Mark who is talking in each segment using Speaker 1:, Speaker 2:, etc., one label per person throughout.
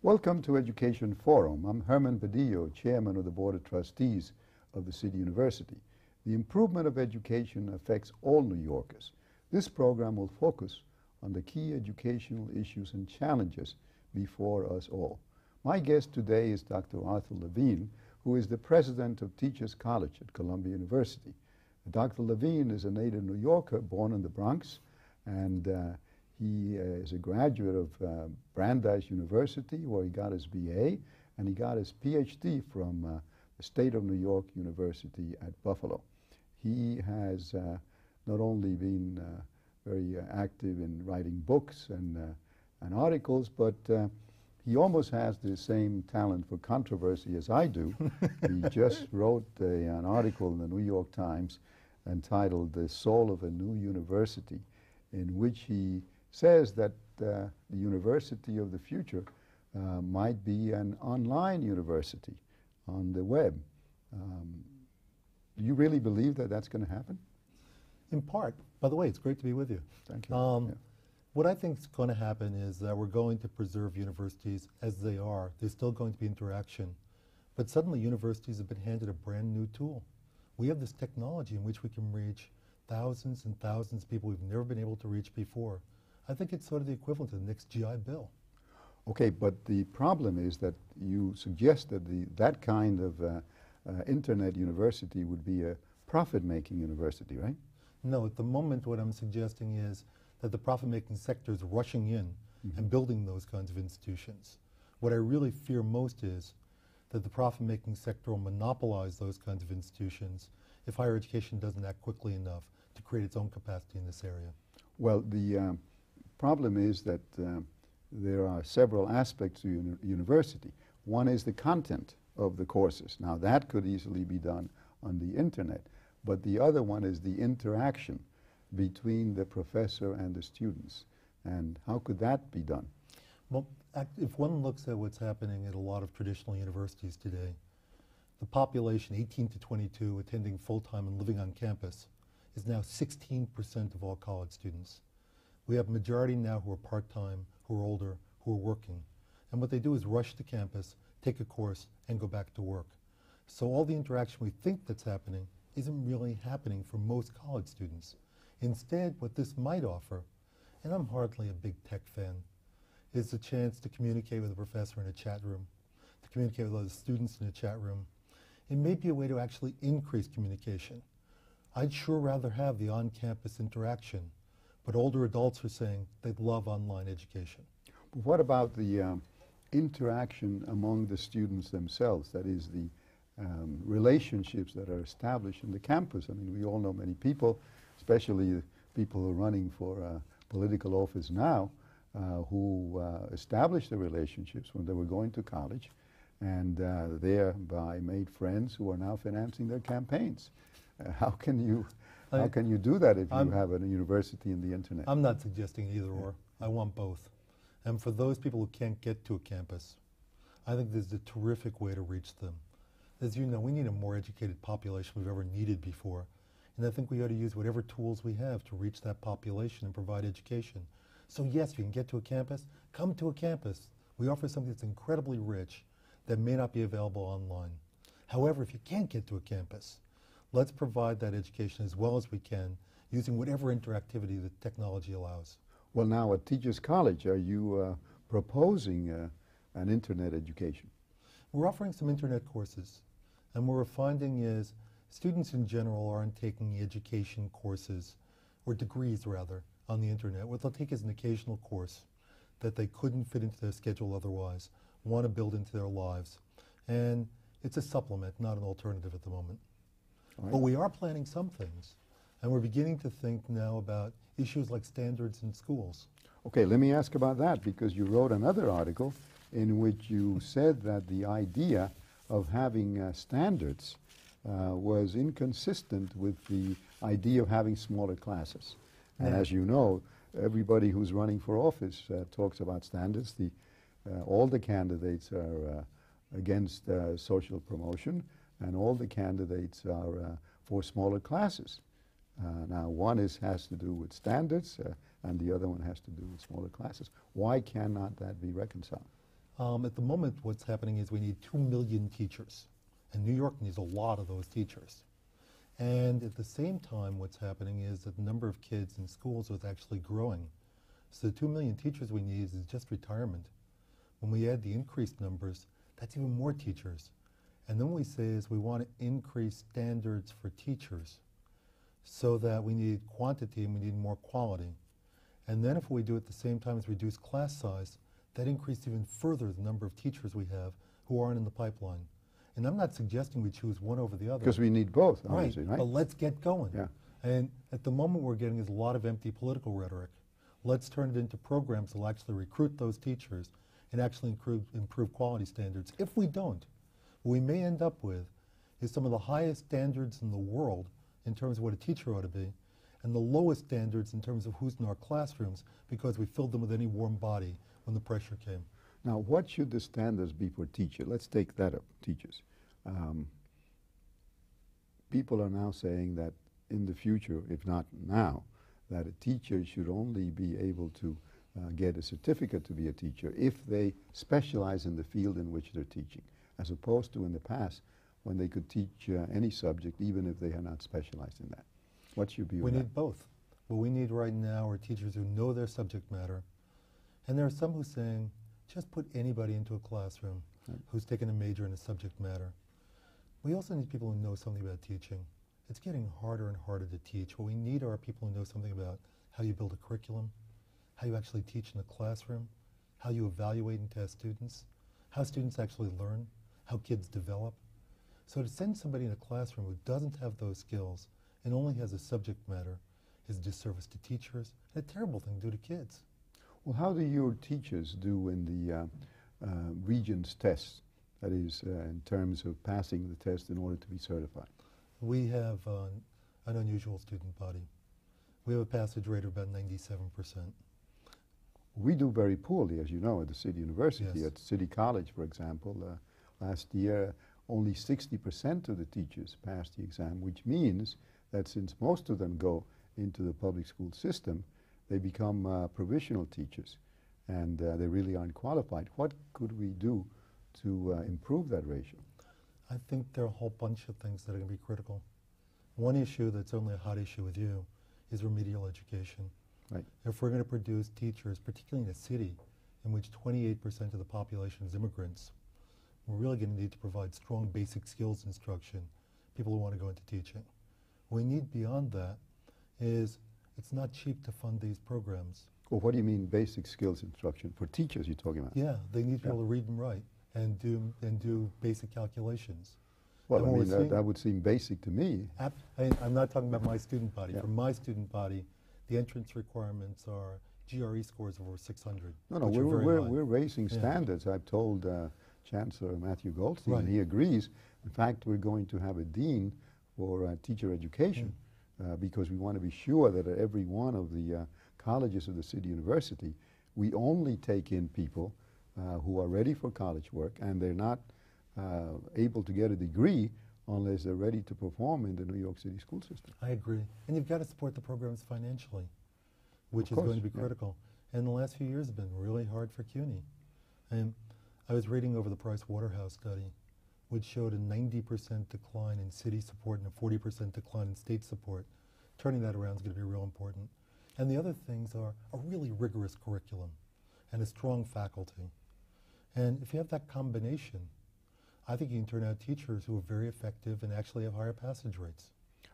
Speaker 1: Welcome to Education Forum. I'm Herman Badillo, Chairman of the Board of Trustees of the City University. The improvement of education affects all New Yorkers. This program will focus on the key educational issues and challenges before us all. My guest today is Dr. Arthur Levine, who is the President of Teachers College at Columbia University. Dr. Levine is a native New Yorker born in the Bronx, and he is a graduate of Brandeis University, where he got his BA, and he got his PhD from the State of New York University at Buffalo. He has not only been very active in writing books and articles, but he almost has the same talent for controversy as I do. He just wrote an article in the New York Times entitled "The Soul of a New University," in which he says that the university of the future might be an online university on the web. Do you really believe that that's going to happen?
Speaker 2: In part. By the way, it's great to be with you.
Speaker 1: Thank you.
Speaker 2: What I think is going to happen is that we're going to preserve universities as they are. There's still going to be interaction. But suddenly universities have been handed a brand new tool. We have this technology in which we can reach thousands and thousands of people we've never been able to reach before. I think it's sort of the equivalent to the next GI Bill.
Speaker 1: Okay, but the problem is that you suggest that that kind of internet university would be a profit-making university, right?
Speaker 2: No, at the moment what I'm suggesting is that the profit-making sector is rushing in and building those kinds of institutions. What I really fear most is that the profit-making sector will monopolize those kinds of institutions if higher education doesn't act quickly enough to create its own capacity in this area.
Speaker 1: Well, the problem is that there are several aspects to university. One is the content of the courses. Now, that could easily be done on the internet, but the other one is the interaction between the professor and the students. And how could that be done?
Speaker 2: Well, if one looks at what's happening at a lot of traditional universities today, the population 18 to 22 attending full-time and living on campus is now 16% of all college students. We have a majority now who are part-time, who are older, who are working. And what they do is rush to campus, take a course, and go back to work. So all the interaction we think that's happening isn't really happening for most college students. Instead, what this might offer, and I'm hardly a big tech fan, is the chance to communicate with a professor in a chat room, to communicate with other students in a chat room. It may be a way to actually increase communication. I'd sure rather have the on-campus interaction, but older adults are saying they'd love online education.
Speaker 1: But what about the interaction among the students themselves? That is, the relationships that are established in the campus. I mean, we all know many people, especially people who are running for political office now, who established the relationships when they were going to college, and thereby made friends who are now financing their campaigns. How can you do that if you have a university in the internet? I'm
Speaker 2: not suggesting either or. I want both. And for those people who can't get to a campus, I think this is a terrific way to reach them. As you know, we need a more educated population we've ever needed before. And I think we ought to use whatever tools we have to reach that population and provide education. So yes, if you can get to a campus, come to a campus. We offer something that's incredibly rich that may not be available online. However, if you can't get to a campus, let's provide that education as well as we can using whatever interactivity the technology allows.
Speaker 1: Well, now at Teachers College, are you proposing an internet education?
Speaker 2: We're offering some internet courses. And what we're finding is students in general aren't taking education courses, or degrees rather, on the internet. What they'll take is an occasional course that they couldn't fit into their schedule otherwise, want to build into their lives. And it's a supplement, not an alternative at the moment. Right. But we are planning some things. And we're beginning to think now about issues like standards in schools.
Speaker 1: Okay, let me ask about that, because you wrote another article in which you said that the idea of having standards was inconsistent with the idea of having smaller classes. And as you know, everybody who's running for office talks about standards. All the candidates are against social promotion, and all the candidates are for smaller classes. Now, one has to do with standards, and the other one has to do with smaller classes. Why cannot that be reconciled?
Speaker 2: At the moment, what's happening is we need 2 million teachers, and New York needs a lot of those teachers. And at the same time, what's happening is that the number of kids in schools is actually growing. So the 2 million teachers we need is just retirement. When we add the increased numbers, that's even more teachers. And then what we say is we want to increase standards for teachers so that we need quantity and we need more quality. And then if we do at the same time as reduce class size, that increased even further the number of teachers we have who aren't in the pipeline. And I'm not suggesting we choose one over the other.
Speaker 1: Because we need both, obviously, right?
Speaker 2: But let's get going.
Speaker 1: Yeah.
Speaker 2: And at the moment we're getting is a lot of empty political rhetoric. Let's turn it into programs that will actually recruit those teachers and actually improve quality standards. If we don't, what we may end up with is some of the highest standards in the world in terms of what a teacher ought to be, and the lowest standards in terms of who's in our classrooms because we filled them with any warm body when the pressure came.
Speaker 1: Now, what should the standards be for teachers? Let's take that up, teachers. People are now saying that in the future, if not now, that a teacher should only be able to get a certificate to be a teacher if they specialize in the field in which they're teaching, as opposed to in the past when they could teach any subject even if they are not specialized in that. What's your view on that?
Speaker 2: We need both. What we need right now are teachers who know their subject matter. And there are some who are saying, just put anybody into a classroom who's taken a major in a subject matter. We also need people who know something about teaching. It's getting harder and harder to teach. What we need are people who know something about how you build a curriculum, how you actually teach in a classroom, how you evaluate and test students, how students actually learn, how kids develop. So to send somebody in a classroom who doesn't have those skills and only has a subject matter is a disservice to teachers and a terrible thing to do to kids.
Speaker 1: Well, how do your teachers do in the Regents tests, that is, in terms of passing the test in order to be certified?
Speaker 2: We have an unusual student body. We have a passage rate of about 97%.
Speaker 1: We do very poorly, as you know, at the City University.
Speaker 2: Yes.
Speaker 1: At City College, for example, last year, only 60% of the teachers passed the exam, which means that since most of them go into the public school system, they become provisional teachers, and they really aren't qualified. What could we do to improve that ratio?
Speaker 2: I think there are a whole bunch of things that are going to be critical. One issue that's only a hot issue with you is remedial education.
Speaker 1: Right.
Speaker 2: If we're going to produce teachers, particularly in a city in which 28% of the population is immigrants, we're really going to need to provide strong basic skills instruction, people who want to go into teaching. What we need beyond that is it's not cheap to fund these programs.
Speaker 1: Well, what do you mean basic skills instruction? For teachers you're talking about?
Speaker 2: Yeah, they need to be able to read and write and do basic calculations.
Speaker 1: Well, I mean, that would seem basic to me.
Speaker 2: I'm not talking about my student body.
Speaker 1: Yeah.
Speaker 2: For my student body, the entrance requirements are GRE scores of over 600.
Speaker 1: No, we're raising standards. I've told Chancellor Matthew Goldstein, and he agrees. In fact, we're going to have a dean for teacher education because we want to be sure that at every one of the colleges of the City University, we only take in people who are ready for college work, and they're not able to get a degree unless they're ready to perform in the New York City school system.
Speaker 2: I agree. And you've got to support the programs financially, which is going to be critical. And the last few years have been really hard for CUNY. And I was reading over the Price Waterhouse study, which showed a 90% decline in city support and a 40% decline in state support. Turning that around is going to be real important. And the other things are a really rigorous curriculum and a strong faculty. And if you have that combination, I think you can turn out teachers who are very effective and actually have higher passage rates.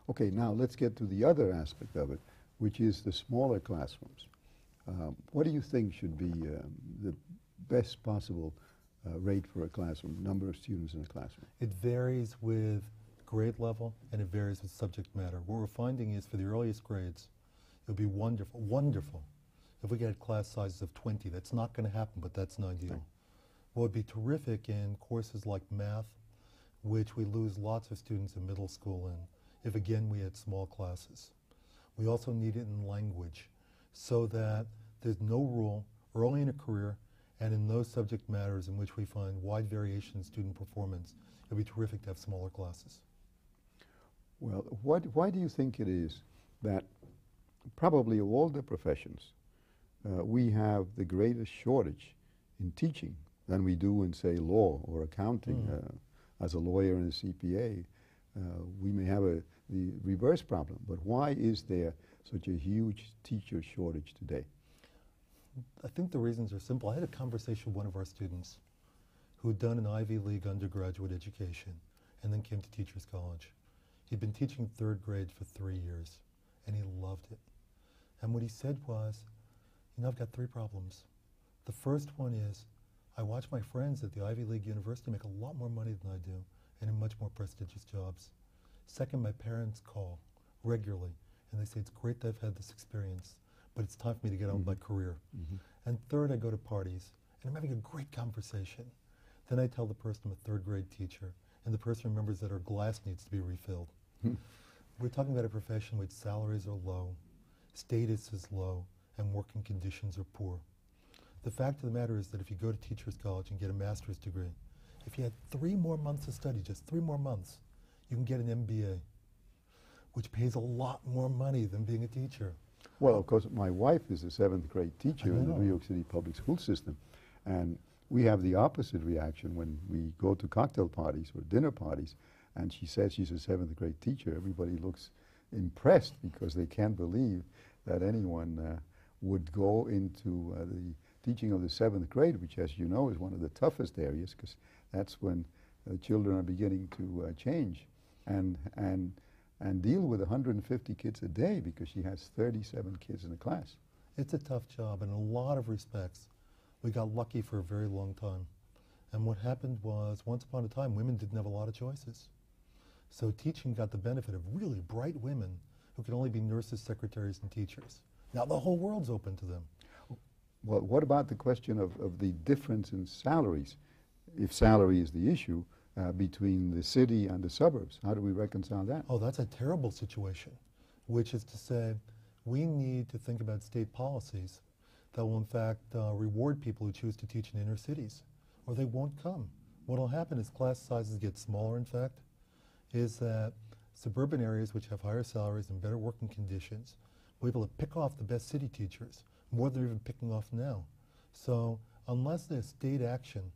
Speaker 1: Okay, now let's get to the other aspect of it, which is the smaller classrooms. What do you think should be the best possible rate for a classroom, number of students in a classroom?
Speaker 2: It varies with grade level and it varies with subject matter. What we're finding is for the earliest grades, it would be wonderful if we get class sizes of 20. That's not going to happen, but that's an ideal.
Speaker 1: Right.
Speaker 2: What would be terrific in courses like math, which we lose lots of students in middle school in, if again we had small classes. We also need it in language so that there's no rule early in a career and in those subject matters in which we find wide variation in student performance. It would be terrific to have smaller classes.
Speaker 1: Well, why do you think it is that probably of all the professions, we have the greatest shortage in teaching than we do in, say, law or accounting. As a lawyer and a CPA, we may have the reverse problem. But why is there such a huge teacher shortage today?
Speaker 2: I think the reasons are simple. I had a conversation with one of our students who had done an Ivy League undergraduate education and then came to Teachers College. He'd been teaching third grade for 3 years, and he loved it. And what he said was, you know, I've got 3 problems. The first one is, I watch my friends at the Ivy League university make a lot more money than I do and in much more prestigious jobs. Second, my parents call regularly, and they say, it's great that I've had this experience, but it's time for me to get on with my career. And third, I go to parties, and I'm having a great conversation. Then I tell the person I'm a third grade teacher, and the person remembers that her glass needs to be refilled. We're talking about a profession which salaries are low, status is low, and working conditions are poor. The fact of the matter is that if you go to Teachers College and get a master's degree, if you had 3 more months of study, just 3 more months, you can get an MBA, which pays a lot more money than being a teacher.
Speaker 1: Well, of course, my wife is a 7th grade teacher in the New York City public school system, and we have the opposite reaction when we go to cocktail parties or dinner parties, and she says she's a 7th grade teacher. Everybody looks impressed because they can't believe that anyone would go into the teaching of the 7th grade, which, as you know, is one of the toughest areas, because that's when children are beginning to change and deal with 150 kids a day, because she has 37 kids in a class.
Speaker 2: It's a tough job, and in a lot of respects, we got lucky for a very long time. And what happened was, once upon a time, women didn't have a lot of choices. So teaching got the benefit of really bright women who could only be nurses, secretaries, and teachers. Now the whole world's open to them.
Speaker 1: Well, what about the question of the difference in salaries, if salary is the issue, between the city and the suburbs? How do we reconcile that?
Speaker 2: Oh, that's a terrible situation, which is to say, we need to think about state policies that will in fact reward people who choose to teach in inner cities, or they won't come. What will happen is class sizes get smaller, in fact, is that suburban areas which have higher salaries and better working conditions will be able to pick off the best city teachers, more than they're even picking off now. So unless there's state action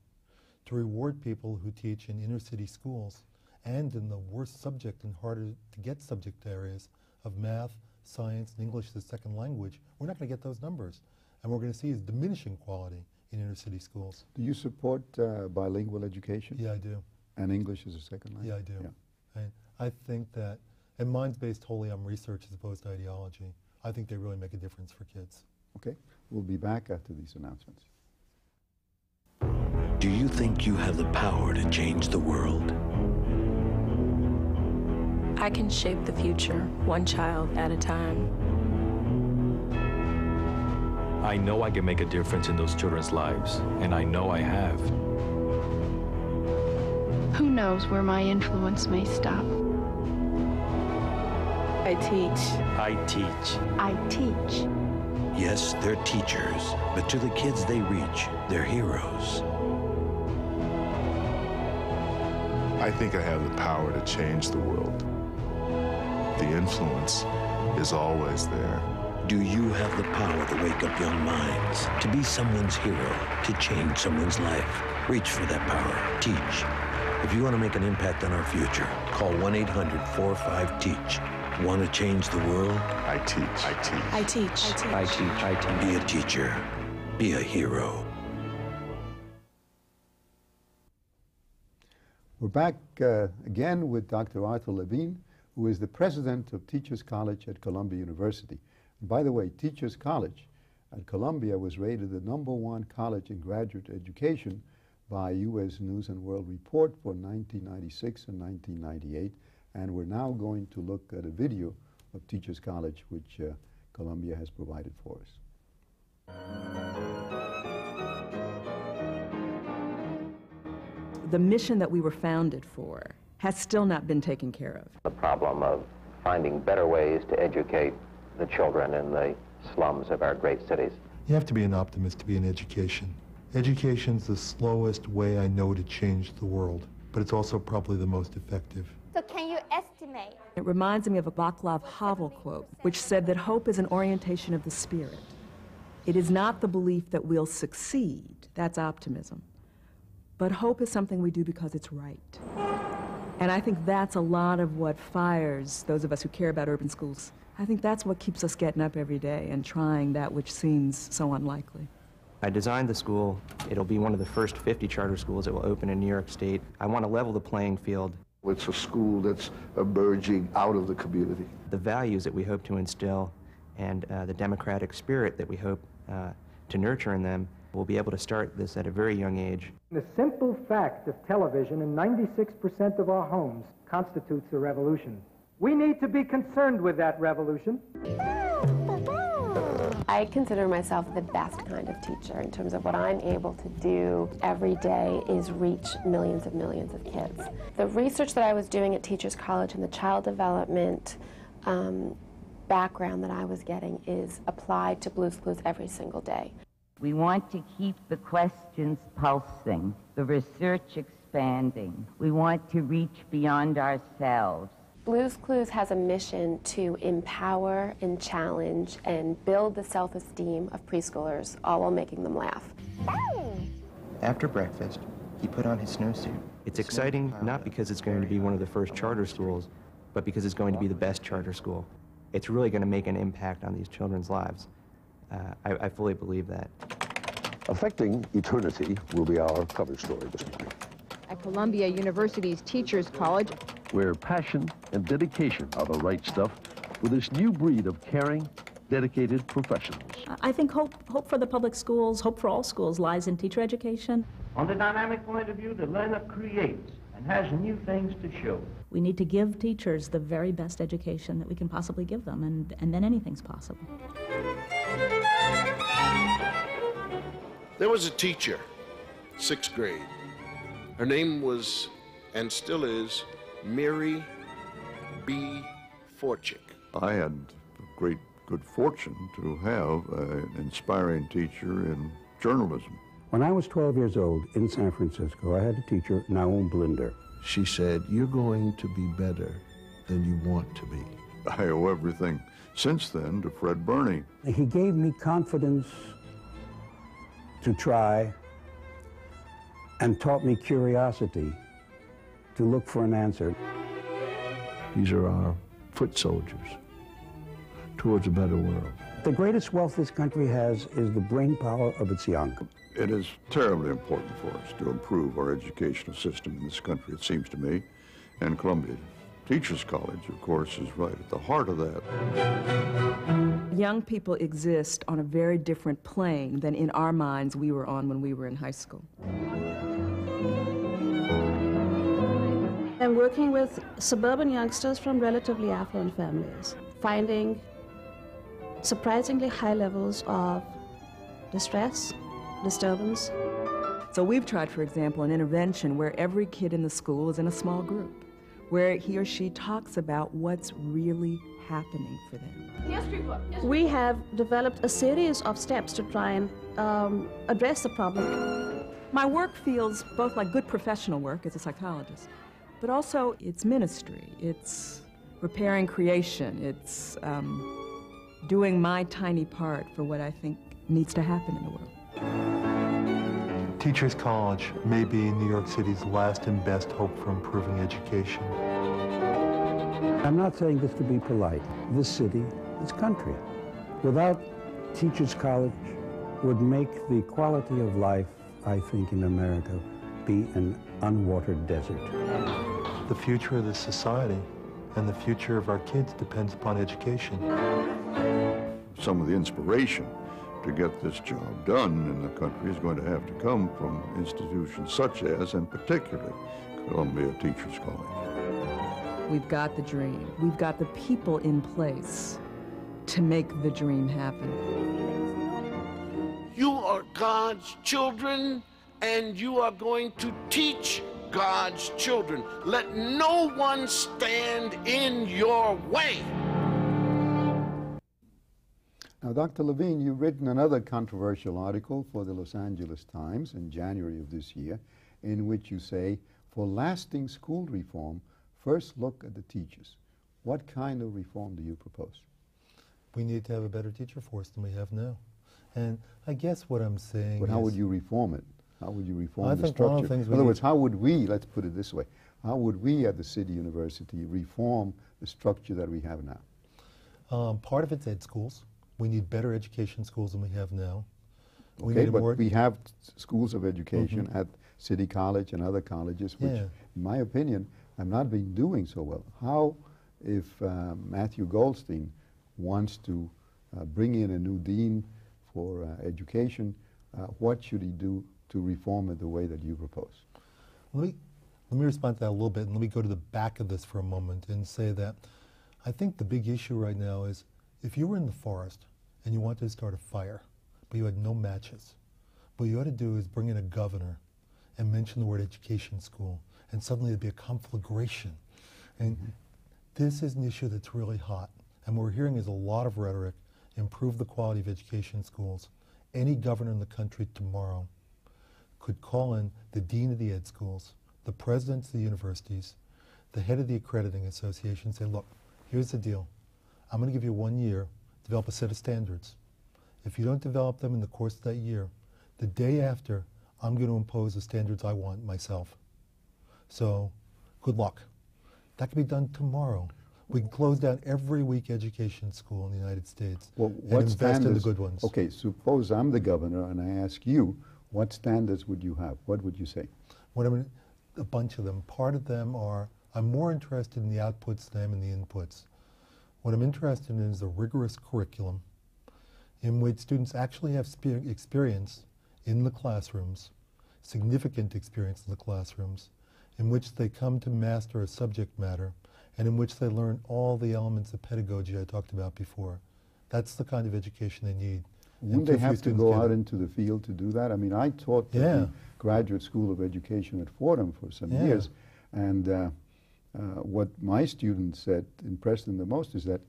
Speaker 2: to reward people who teach in inner city schools and in the worst subject and harder to get subject areas of math, science, and English as a second language, we're not going to get those numbers. And what we're going to see is diminishing quality in inner city schools.
Speaker 1: Do you support bilingual education?
Speaker 2: Yeah, I do.
Speaker 1: And English as a second language?
Speaker 2: Yeah, I do. Yeah. I think that, and mine's based wholly on research as opposed to ideology. I think they really make a difference for kids.
Speaker 1: Okay, we'll be back after these announcements.
Speaker 3: Do you think you have the power to change the world?
Speaker 4: I can shape the future, one child at a time.
Speaker 5: I know I can make a difference in those children's lives, and I know I have.
Speaker 6: Who knows where my influence may stop?
Speaker 4: I teach.
Speaker 5: I teach.
Speaker 6: I teach.
Speaker 3: Yes, they're teachers, but to the kids they reach, they're heroes.
Speaker 7: I think I have the power to change the world. The influence is always there.
Speaker 3: Do you have the power to wake up young minds, to be someone's hero, to change someone's life? Reach for that power. Teach. If you want to make an impact on our future, call 1-800-45-TEACH. Want to change the world?
Speaker 7: I teach. I teach.
Speaker 4: I teach. I teach.
Speaker 5: I teach. I teach.
Speaker 3: Be a teacher. Be a hero.
Speaker 1: We're back again with Dr. Arthur Levine, who is the president of Teachers College at Columbia University. And by the way, Teachers College at Columbia was rated the #1 college in graduate education by U.S. News and World Report for 1996 and 1998. And we're now going to look at a video of Teachers College, which Columbia has provided for us.
Speaker 8: The mission that we were founded for has still not been taken care of.
Speaker 9: The problem of finding better ways to educate the children in the slums of our great cities.
Speaker 2: You have to be an optimist to be in education. Education's the slowest way I know to change the world, but it's also probably the most effective.
Speaker 10: So can you estimate?
Speaker 8: It reminds me of a Václav Havel quote, which said that hope is an orientation of the spirit. It is not the belief that we'll succeed, that's optimism, But hope is something we do because it's right. And I think that's a lot of what fires those of us who care about urban schools. I think that's what keeps us getting up every day and trying that which seems so unlikely.
Speaker 11: I designed the school. It'll be one of the first 50 charter schools that will open in New York State. I want to level the playing field.
Speaker 12: It's a school that's emerging out of the community.
Speaker 11: The values that we hope to instill and the democratic spirit that we hope to nurture in them, we'll be able to start this at a very young age.
Speaker 13: The simple fact of television in 96% of our homes constitutes a revolution. We need to be concerned with that revolution.
Speaker 14: I consider myself the best kind of teacher in terms of what I'm able to do every day is reach millions of kids. The research that I was doing at Teachers College and the child development background that I was getting is applied to Blue's Clues every single day.
Speaker 15: We want to keep the questions pulsing, the research expanding. We want to reach beyond ourselves.
Speaker 14: Blue's Clues has a mission to empower and challenge and build the self-esteem of preschoolers, all while making them laugh.
Speaker 11: After breakfast, he put on his snowsuit. It's exciting not because it's going to be one of the first charter schools, but because it's going to be the best charter school. It's really going to make an impact on these children's lives. I fully believe that.
Speaker 12: Affecting Eternity will be our cover story this morning.
Speaker 16: At Columbia University's Teachers College,
Speaker 17: where passion and dedication are the right stuff with this new breed of caring, dedicated professionals.
Speaker 18: I think hope for the public schools, hope for all schools, lies in teacher education.
Speaker 19: On the dynamic point of view, the learner creates and has new things to show.
Speaker 18: We need to give teachers the very best education that we can possibly give them, and then anything's possible.
Speaker 20: There was a teacher, 6th grade. Her name was, and still is, Mary B. Forchick.
Speaker 21: I had great good fortune to have an inspiring teacher in journalism.
Speaker 22: When I was 12 years old in San Francisco, I had a teacher, Naum Blinder.
Speaker 23: She said, "You're going to be better than you want to be."
Speaker 21: I owe everything since then to Fred Burney.
Speaker 22: He gave me confidence to try and taught me curiosity to look for an answer.
Speaker 17: These are our foot soldiers towards a better world.
Speaker 22: The greatest wealth this country has is the brain power of its young.
Speaker 21: It is terribly important for us to improve our educational system in this country, it seems to me, and Columbia Teachers College, of course, is right at the heart of that.
Speaker 8: Young people exist on a very different plane than in our minds we were on when we were in high school.
Speaker 24: I'm working with suburban youngsters from relatively affluent families, finding surprisingly high levels of distress, disturbance.
Speaker 8: So we've tried, for example, an intervention where every kid in the school is in a small group, where he or she talks about what's really happening for them.
Speaker 24: We have developed a series of steps to try and address the problem.
Speaker 8: My work feels both like good professional work as a psychologist, but also it's ministry, it's repairing creation, it's doing my tiny part for what I think needs to happen in the world.
Speaker 2: Teachers College may be New York City's last and best hope for improving education.
Speaker 22: I'm not saying this to be polite. This city, this country, without Teachers College, would make the quality of life, I think, in America be an unwatered desert.
Speaker 2: The future of this society and the future of our kids depends upon education.
Speaker 21: Some of the inspiration to get this job done in the country is going to have to come from institutions such as, and particularly, Columbia Teachers College.
Speaker 8: We've got the dream. We've got the people in place to make the dream happen.
Speaker 20: You are God's children, and you are going to teach God's children. Let no one stand in your way.
Speaker 1: Now, Dr. Levine, you've written another controversial article for the Los Angeles Times in January of this year, in which you say, for lasting school reform, first look at the teachers. What kind of reform do you propose?
Speaker 2: We need to have a better teacher force than we have now. And I guess what I'm saying
Speaker 1: But how would you reform it? How would you reform
Speaker 2: I
Speaker 1: the
Speaker 2: think
Speaker 1: structure?
Speaker 2: one of the things
Speaker 1: In other words, how would we, let's put it this way, how would we at the City University reform the structure that we have now?
Speaker 2: Part of it's ed schools. We need better education schools than we have now.
Speaker 1: Okay, but we have schools of education at City College and other colleges, which, in my opinion, have not been doing so well. How, if Matthew Goldstein wants to bring in a new dean for education, what should he do to reform it the way that you propose?
Speaker 2: Let me respond to that a little bit, and let me go to the back of this for a moment and say that I think the big issue right now is if you were in the forest and you wanted to start a fire, but you had no matches, what you ought to do is bring in a governor and mention the word education school, and suddenly there'd be a conflagration. And this is an issue that's really hot, and what we're hearing is a lot of rhetoric, improve the quality of education schools. Any governor in the country tomorrow could call in the dean of the ed schools, the presidents of the universities, the head of the accrediting association, and say, look, here's the deal. I'm going to give you 1 year to develop a set of standards. If you don't develop them in the course of that year, the day after, I'm going to impose the standards I want myself. So, good luck. That can be done tomorrow. We can close down every weak education school in the United States and invest in the good ones.
Speaker 1: Okay, suppose I'm the governor and I ask you, what standards would you have? What would you say?
Speaker 2: A bunch of them. Part of them are, I'm more interested in the outputs than I am in the inputs. What I'm interested in is a rigorous curriculum in which students actually have experience in the classrooms, significant experience in the classrooms, in which they come to master a subject matter, and in which they learn all the elements of pedagogy I talked about before. That's the kind of education they need.
Speaker 1: Wouldn't they have to go out into the field to do that? I mean, I taught at the Graduate School of Education at Fordham for some years, and what my students said impressed them the most is that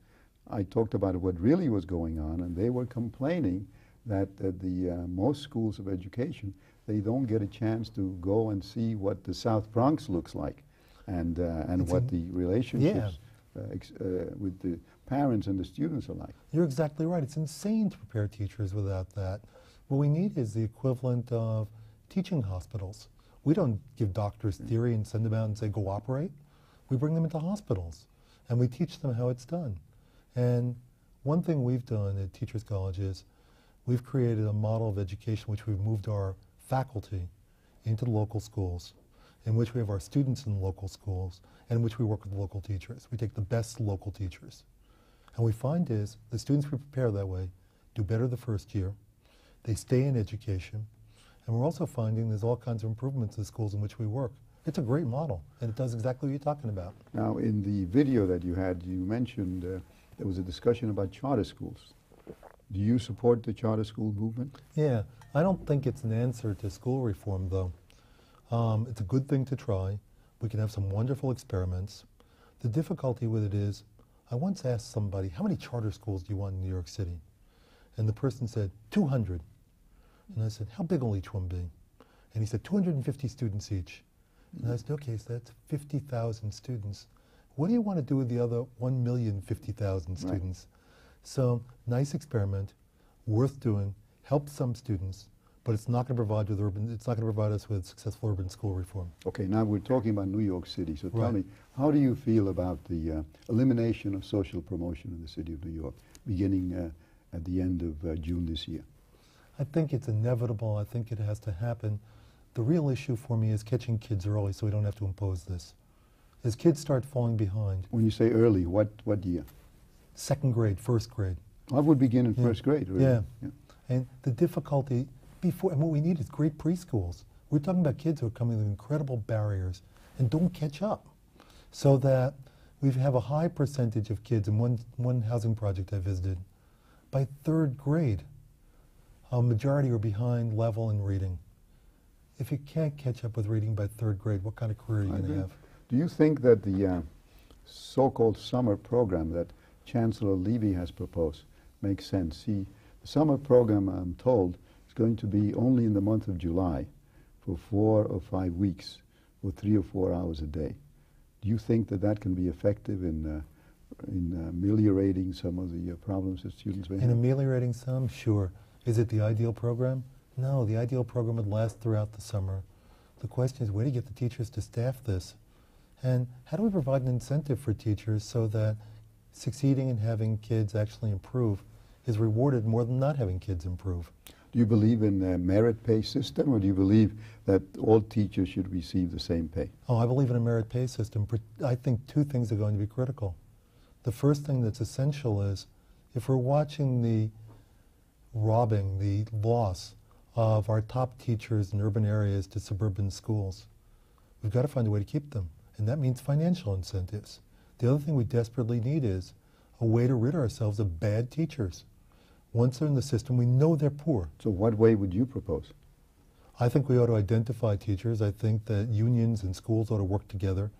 Speaker 1: I talked about what really was going on, and they were complaining that most schools of education, they don't get a chance to go and see what the South Bronx looks like, and what the relationships with the parents and the students are like.
Speaker 2: You're exactly right. It's insane to prepare teachers without that. What we need is the equivalent of teaching hospitals. We don't give doctors theory and send them out and say, go operate. We bring them into hospitals, and we teach them how it's done. And one thing we've done at Teachers College is we've created a model of education which we've moved our faculty into the local schools, in which we have our students in the local schools, and in which we work with local teachers. We take the best local teachers. And we find is the students we prepare that way do better the first year, they stay in education, and we're also finding there's all kinds of improvements in the schools in which we work. It's a great model, and it does exactly what you're talking about.
Speaker 1: Now, in the video that you had, you mentioned there was a discussion about charter schools. Do you support the charter school movement?
Speaker 2: Yeah, I don't think it's an answer to school reform, though. It's a good thing to try. We can have some wonderful experiments. The difficulty with it is, I once asked somebody, how many charter schools do you want in New York City? And the person said, 200. And I said, how big will each one be? And he said, 250 students each. And I said, okay, so that's 50,000 students. What do you want to do with the other 1,050,000 students? So, nice experiment, worth doing, help some students, but it's not going to provide us with successful urban school reform.
Speaker 1: Okay, now we're talking about New York City, so tell me, how do you feel about the elimination of social promotion in the city of New York, beginning at the end of June this year?
Speaker 2: I think it's inevitable. I think it has to happen. The real issue for me is catching kids early so we don't have to impose this. As kids start falling behind.
Speaker 1: When you say early, what year?
Speaker 2: Second grade, first grade.
Speaker 1: I would begin in first grade, really.
Speaker 2: Yeah. And the difficulty before, and what we need is great preschools. We're talking about kids who are coming with incredible barriers and don't catch up. So that we have a high percentage of kids, in one housing project I visited, by third grade, a majority are behind level in reading. If you can't catch up with reading by third grade, what kind of career are you going to have?
Speaker 1: Do you think that the so-called summer program that Chancellor Levy has proposed makes sense? See, the summer program, I'm told, is going to be only in the month of July for 4 or 5 weeks, or 3 or 4 hours a day. Do you think that that can be effective in ameliorating some of the problems that students may have?
Speaker 2: In ameliorating some, sure. Is it the ideal program? No, the ideal program would last throughout the summer. The question is, where do you get the teachers to staff this? And how do we provide an incentive for teachers so that succeeding and having kids actually improve is rewarded more than not having kids improve?
Speaker 1: Do you believe in a merit pay system, or do you believe that all teachers should receive the same pay?
Speaker 2: Oh, I believe in a merit pay system. I think two things are going to be critical. The first thing that's essential is, if we're watching the robbing, the loss of our top teachers in urban areas to suburban schools, we've got to find a way to keep them. And that means financial incentives. The other thing we desperately need is a way to rid ourselves of bad teachers. Once they're in the system, we know they're poor.
Speaker 1: So what way would you propose?
Speaker 2: I think we ought to identify teachers. I think that unions and schools ought to work together.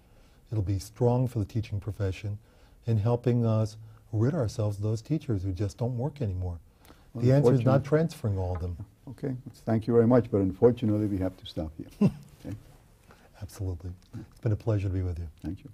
Speaker 2: It'll be strong for the teaching profession in helping us rid ourselves of those teachers who just don't work anymore.
Speaker 1: Well,
Speaker 2: the answer is not transferring all of them.
Speaker 1: Okay, thank you very much, but unfortunately we have to stop here. Okay.
Speaker 2: Absolutely. It's been a pleasure to be with you.
Speaker 1: Thank you.